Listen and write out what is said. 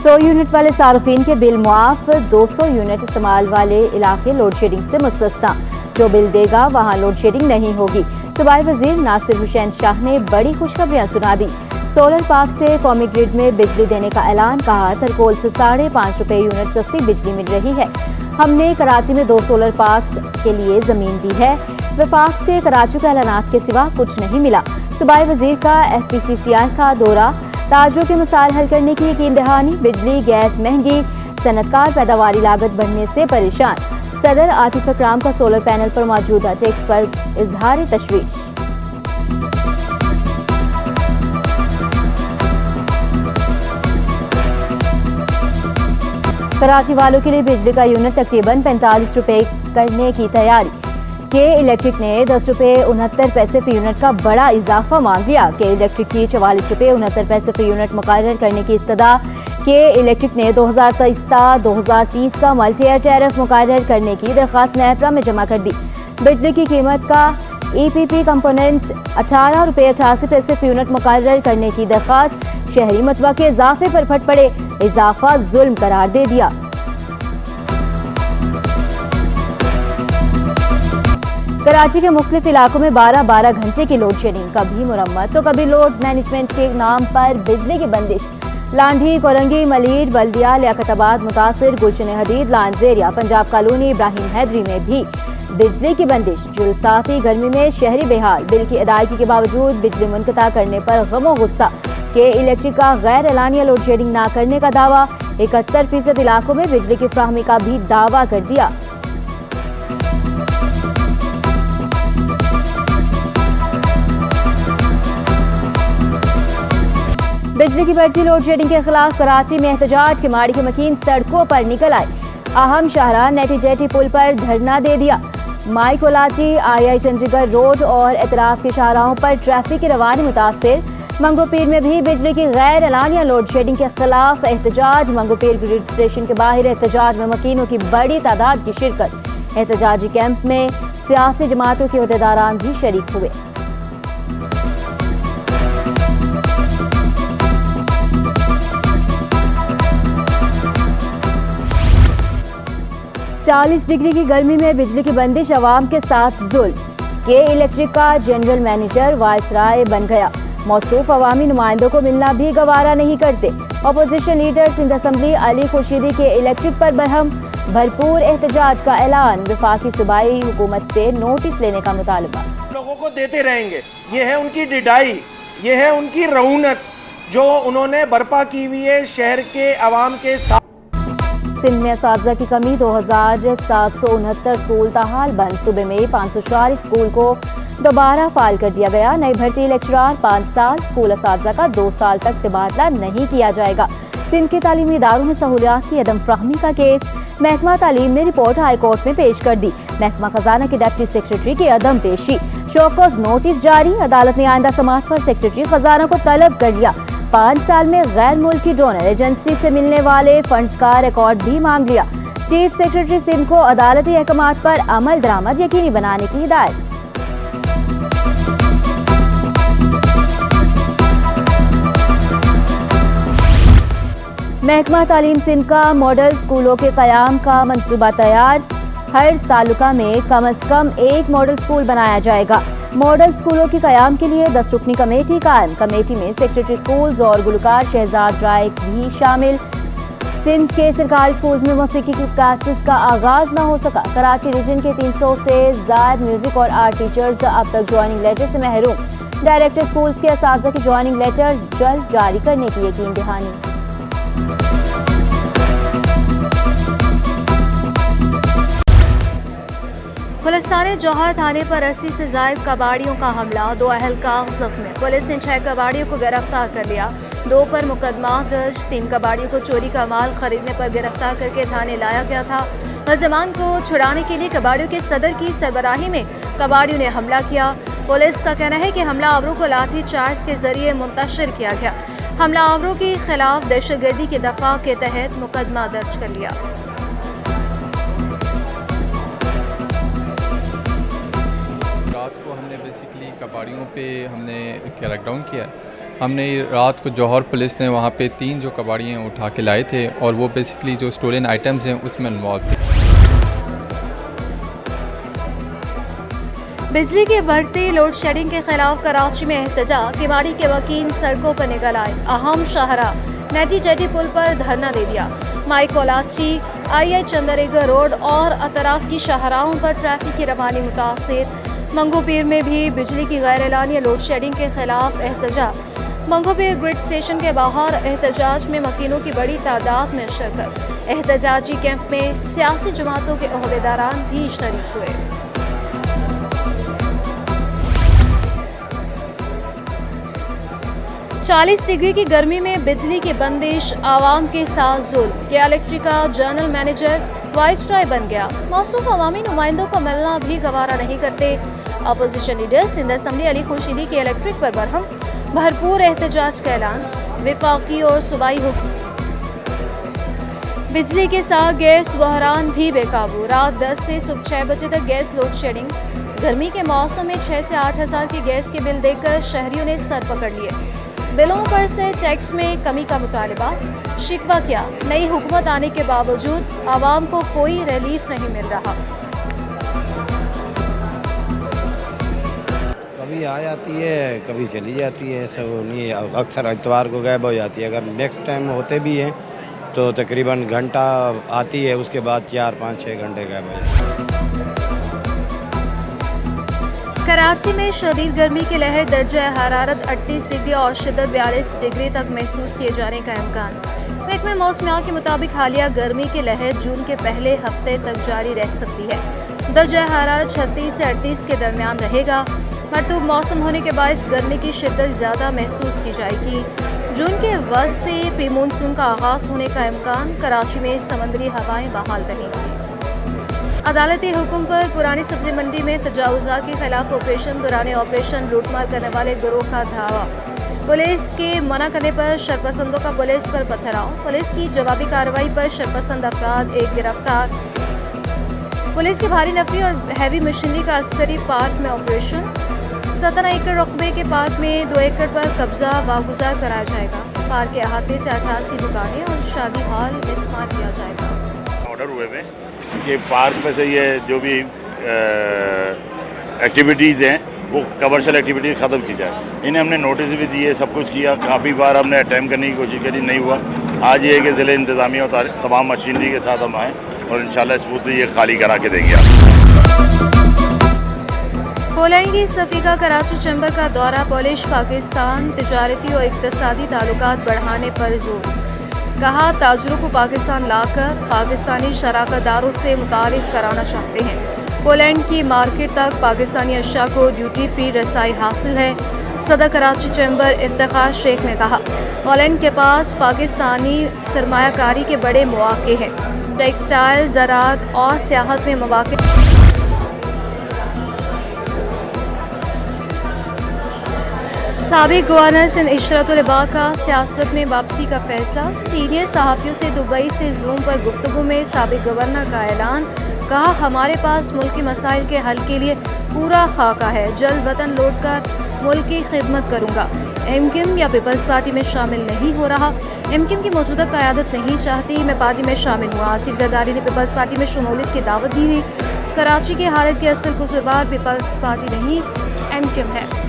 100 unit वाले सार्फिन के bill मुआफ, 200 unit इस्तेमाल वाले इलाके लोड शेडिंग से मुस्तस्ना। जो बिल देगा वहाँ लोड शेडिंग नहीं होगी। सूबाई वजीर नासिर हुसैन शाह ने बड़ी खुशखबरियां सुना दी। सोलर पार्क से कौमी ग्रिड में बिजली देने का ऐलान। कहा, थरकोल से 5.5 रुपए यूनिट सस्ती बिजली मिल रही है। हमने कराची में 2 सोलर पार्क के लिए जमीन दी है। वफाक से कराची के ऐलानात के सिवा कुछ नहीं मिला। सूबाई वजीर का FPCCI का दौरा। ताजरों के मसाइल हल करने की यकीन दहानी। बिजली गैस महंगी, सनतकार पैदावारी लागत बढ़ने से परेशान। सदर आतिफ इकराम का सोलर पैनल पर मौजूदा टैक्स पर इजहार तशवीश। कराची वालों के लिए बिजली का यूनिट तकरीबन 45 रुपए करने की तैयारी। के इलेक्ट्रिक ने 10 रुपए 69 पैसे फी यूनिट का बड़ा इजाफा मांग लिया। के इलेक्ट्रिक की 44 रुपए 69 पैसे फी यूनिट मुकर्रर करने की इस्तदा। के इलेक्ट्रिक ने 2023 का मल्टी ईयर टैरिफ मुकर्रर करने की दरख्वास्त नेपरा में जमा कर दी। बिजली की कीमत का EPP कंपोनेंट 18 रुपए 88 पैसे फी यूनिट मुकर्रर करने की दरख्वास्त। शहरी मतवा के इजाफे पर फट पड़े। इजाफा जुल्म करार दे दिया। कराची के मुख्तलिफ इलाकों में 12-12 घंटे की लोड शेडिंग। कभी मुरम्मत तो कभी लोड मैनेजमेंट के नाम पर बिजली की बंदिश। लांढी, कोरंगी, मलीर, बल्दिया, लियाकताबाद, मुतासिर, गुलशन हदीद, लांजेरिया, पंजाब कॉलोनी, इब्राहिम हैदरी में भी बिजली की बंदिश। जुलसाती गर्मी में शहरी बेहाल। बिल की अदायगी के बावजूद बिजली मुनक़ता करने पर गमो गुस्सा। के इलेक्ट्रिक का गैर एलानिया लोड शेडिंग न करने का दावा। 71% इलाकों में बिजली की फ्राहमी का भी दावा कर दिया। बिजली की बढ़ती लोड शेडिंग के खिलाफ कराची में एहतजाज। के माड़ी के मकीन सड़कों पर निकल आए। अहम शाहराह नेटी जेटी पुल पर धरना दे दिया। माई कोलाची, II चंडीगढ़ रोड और एतराफ के शाहराहों पर ट्रैफिक की रवानी मुतासिर। मंगोपीर में भी बिजली की गैर एलानिया लोड शेडिंग के खिलाफ एहतजाज। मंगोपीर ग्रिड स्टेशन के बाहर एहतजाज में मकीनों की बड़ी तादाद की शिरकत। एहतजाजी कैंप में सियासी जमातों के अहदेदारान भी शरीक हुए। चालीस डिग्री की गर्मी में बिजली की बंदिश, अवाम के साथ जुल्म। के इलेक्ट्रिक का जनरल मैनेजर वायसराय बन गया। मौसूफ अवामी नुमाइंदों को मिलना भी गवारा नहीं करते। Opposition leader Sindh assembly Ali Khurshidi के इलेक्ट्रिक पर बरहम। भरपूर एहतजाज का ऐलान। वफाकी सूबाई हुकूमत से नोटिस लेने का मुतालबा। लोगों को देते रहेंगे। ये है उनकी डिडाई, ये है उनकी रौनक जो उन्होंने बर्पा की हुई है शहर के अवाम के साथ। सिंध में असातिज़ा की कमी। 2769 स्कूल ताहाल बंद। सूबे में 540 स्कूल को दोबारा फाल कर दिया गया। नई भर्ती लेक्चरार 5 साल। स्कूल असातिज़ा का 2 साल तक तबादला नहीं किया जाएगा। सिंध के तालीमी इदारों में सहूलियात की अदम फ्राहमी का केस। महकमा तालीम ने रिपोर्ट हाई कोर्ट में पेश कर दी। महकमा खजाना के डिप्टी सेक्रेटरी की अदम पेशी। शोकॉज नोटिस जारी। अदालत ने आइंदा समाअत पर सेक्रेटरी खजाना को तलब कर लिया। 5 साल में गैर मुल्की डोनर एजेंसी से मिलने वाले फंड्स का रिकॉर्ड भी मांग लिया। चीफ सेक्रेटरी सिंध को अदालती अहकामात पर अमल दरामद यकीनी बनाने की हिदायत। महकमा तालीम सिंध का मॉडल स्कूलों के क़याम का मंसूबा तैयार। हर तालुका में कम अज कम एक मॉडल स्कूल बनाया जाएगा। मॉडल स्कूलों के क़याम के लिए 10 रुकनी कमेटी कायम। कमेटी में सेक्रेटरी स्कूल्स और गुलकार शहजाद राय भी शामिल। सिंध के सरकारी स्कूल्स में मौसीकी की क्लासेस का आगाज न हो सका। कराची रीजन के 300 से ज़ायद म्यूजिक और आर्ट टीचर्स अब तक ज्वाइनिंग लेटर से महरूम। डायरेक्टर स्कूल्स के असातिज़ा की ज्वाइनिंग लेटर जल्द जारी करने की यकीन दहानी। पुलिस जौहर थाने पर 80 से ज़ायद कबाड़ियों का हमला। 2 अहलकार ज़ख्मी। पुलिस ने 6 कबाड़ियों को गिरफ्तार कर लिया। 2 पर मुकदमा दर्ज। 3 कबाड़ियों को चोरी का माल खरीदने पर गिरफ्तार करके थाने लाया गया था। मुलज़मान को छुड़ाने के लिए कबाड़ियों के सदर की सरबराही में कबाड़ियों ने हमला किया। पुलिस का कहना है कि हमलावरों को लाठी चार्ज के जरिए मुंतशिर किया गया। हमलावरों के खिलाफ दहशतगर्दी के दफा के तहत मुकदमा दर्ज कर लिया। रात को हमने बेसिकली कबाड़ियों पे हमने क्रैकडाउन किया। हमने रात को जौहर पुलिस ने वहाँ पे 3 जो कबाड़ी हैं उठा के लाए थे और वो बेसिकली जो स्टोलन आइटम्स हैं उसमें इन्वॉल्व थे। बिजली के बढ़ते लोड शेडिंग के खिलाफ कराची में एहतजाज, किवाड़ी के वकील सड़कों पर निकल आए। अहम शाहरा नेटी जेटी पुल पर धरना दे दिया। माई कोलाची, आई चंदरेगा रोड और अतराफ की शाहराहों पर ट्रैफिक की रवानी मुतासिर। मंगोपीर में भी बिजली की गैर एलानिया लोड शेडिंग के खिलाफ एहतजाज। मंगोपीर ग्रिड स्टेशन के बाहर एहतजाज में वकीलों की बड़ी तादाद में शिरकत। एहतजाजी कैंप में सियासी जमातों के ओहदेदारान भी शरीक हुए। चालीस डिग्री की गर्मी में बिजली की बंदिश, आवाम के साथ जुल्म। के इलेक्ट्रिक का जनरल मैनेजर वाइसरॉय बन गया। मौसूफ अवामी नुमाइंदों को मिलना भी गवारा नहीं करते। Opposition leader Sindh assembly Ali Khurshidi के इलेक्ट्रिक पर बरहम, भरपूर एहतजाज का ऐलान। विफाकी और सूबाई हुक्म। बिजली के साथ गैस बहरान भी बेकाबू। रात 10 से सुबह 6 बजे तक गैस लोड शेडिंग। गर्मी के मौसम में 6 से 8 हज़ार के गैस के बिल देकर शहरियों ने सर पकड़ लिए। बिलों पर से टैक्स में कमी का मुतालबा। शिकवा किया, नई हुकूमत आने के बावजूद आवाम को कोई रिलीफ नहीं मिल रहा। कभी आ जाती है, कभी चली जाती है, ऐसा वो नहीं है। अक्सर इतवार को गायब हो जाती है। अगर नेक्स्ट टाइम होते भी हैं तो तकरीबन घंटा आती है, उसके बाद 4, 5, 6 घंटे गायब हो जाती है। कराची में शदीद गर्मी की लहर, दर्जा हरारत 38 डिग्री और शिद्दत 42 डिग्री तक महसूस किए जाने का इम्कान। महकमे मौसमियात के मुताबिक हालिया गर्मी की लहर जून के पहले हफ्ते तक जारी रह सकती है। दर्जा हरारत 36 से 38 के दरमियान रहेगा। मरतूब मौसम होने के बायस गर्मी की शिद्दत ज़्यादा महसूस की जाएगी। जून के वस्त से प्री मानसून का आगाज़ होने का इम्कान। कराची में समंदरी हवाएं बहाल रहेंगी। अदालती हुक्म पर पुरानी सब्जी मंडी में तजावुज़ात के खिलाफ ऑपरेशन। दौरान ऑपरेशन लूटमार करने वाले गिरोह का धावा। पुलिस के मना करने पर शरपसंदों का पुलिस पर पथराव। पुलिस की जवाबी कार्रवाई पर शरपसंद अफराद एक गिरफ्तार। पुलिस की भारी नफरी और हैवी मशीनरी का अस्करी पार्क में ऑपरेशन। 17 एकड़ रकबे के पार्क में 2 एकड़ पर कब्जा वागुजार कराया जाएगा। पार्क के अहाते से 88 दुकानें और शादी हॉल मिसमार किया जाएगा। ऑर्डर हुए थे कि पार्क में से ये जो भी एक्टिविटीज़ हैं वो कमर्शियल एक्टिविटीज ख़त्म की जाए। इन्हें हमने नोटिस भी दिए, सब कुछ किया। काफ़ी बार हमने अटैम्प्ट करने की कोशिश करी, नहीं हुआ। आज ये है कि ज़िले इंतज़ामिया और तमाम मशीनरी के साथ हम आएँ और इंशाल्लाह स्मूथली ये खाली करा के देंगे आपको। पोलैंड की सफ़ीका कराची चैम्बर का दौरा। पोलिश पाकिस्तान तिजारती और इक़्तिसादी ताल्लुकात बढ़ाने पर जोर। कहा, ताजरों को पाकिस्तान लाकर पाकिस्तानी शराकतदारों से मुतारिफ कराना चाहते हैं। पोलैंड की मार्केट तक पाकिस्तानी अशिया को ड्यूटी फ्री रसाई हासिल है। सदर कराची चैम्बर इफ्तिखार शेख ने कहा, पोलैंड के पास पाकिस्तानी सरमायाकारी के बड़े मौके हैं। टेक्सटाइल, ज़राअत और सियाहत में मौके। साबिक गवर्नर सिंध इशरतुल इबाक का सियासत में वापसी का फैसला। सीनियर सहाफ़ियों से दुबई से जूम पर गुफ्तगू में साबिक गवर्नर का ऐलान। कहा, हमारे पास मुल्की मसाइल के हल के लिए पूरा खाका है। जल्द वतन लौट कर मुल्क की खिदमत करूँगा। एमक्यूएम या पीपल्स पार्टी में शामिल नहीं हो रहा। एमक्यूएम की मौजूदा क़यादत नहीं चाहती। मैं पार्टी में शामिल हुआ। आसिफ जरदारी ने पीपल्स पार्टी में शमूलियत की दावत दी थी। कराची की हालत की असल कसूरवार पीपल्स पार्टी नहीं, एमक्यूएम है।